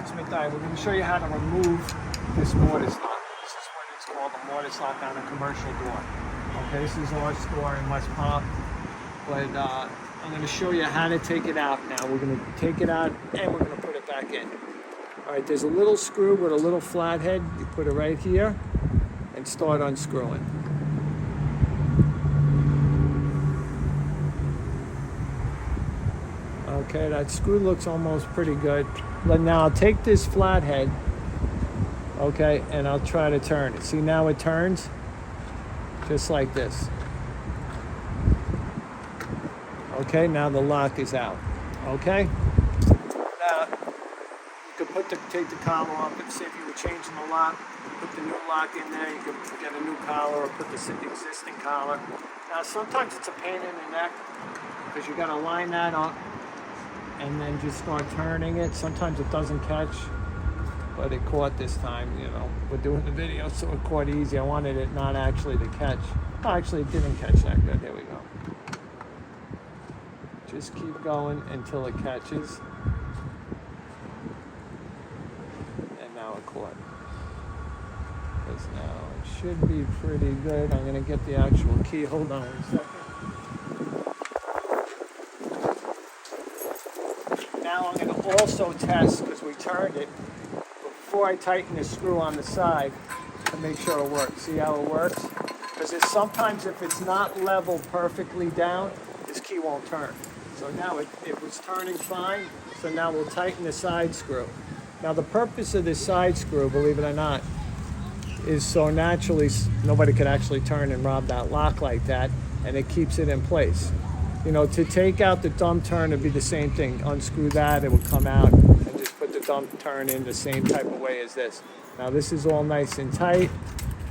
Locksmith dive. We're going to show you how to remove this mortise lock. This is what it's called, a mortise lock on a commercial door. Okay, this is our store in West Palm, but I'm going to show you how to take it out now. We're going to take it out and we're going to put it back in. All right, there's a little screw with a little flathead. You put it right here and start unscrewing. Okay, that screw looks almost pretty good. But now I'll take this flathead, okay, and I'll try to turn it. See, now it turns just like this. Okay, now the lock is out. Okay? Now, you could take the collar off and see if you were changing the lock. Put the new lock in there, you could get a new collar or put the existing collar. Now, sometimes it's a pain in the neck because you got to line that up and then just start turning it. Sometimes it doesn't catch, but it caught this time, you know. We're doing the video, so it caught easy. I wanted it not actually to catch. Oh, actually, it didn't catch that good. There we go. Just keep going until it catches. And now it caught. Because now it should be pretty good. I'm going to get the actual key. Hold on 1 second. Now I'm going to also test, because we turned it, before I tighten the screw on the side to make sure it works. See how it works? Because sometimes if it's not level perfectly down, this key won't turn. So now it was turning fine, so now we'll tighten the side screw. Now the purpose of this side screw, believe it or not, is so naturally nobody could actually turn and rob that lock like that, and it keeps it in place. You know, to take out the thumb turn would be the same thing. Unscrew that, it would come out, and just put the thumb turn in the same type of way as this. Now this is all nice and tight.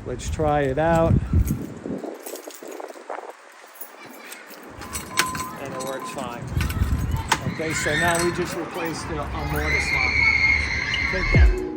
Let's try it out. And it works fine. Okay, so now we just replaced a mortise lock. Take care.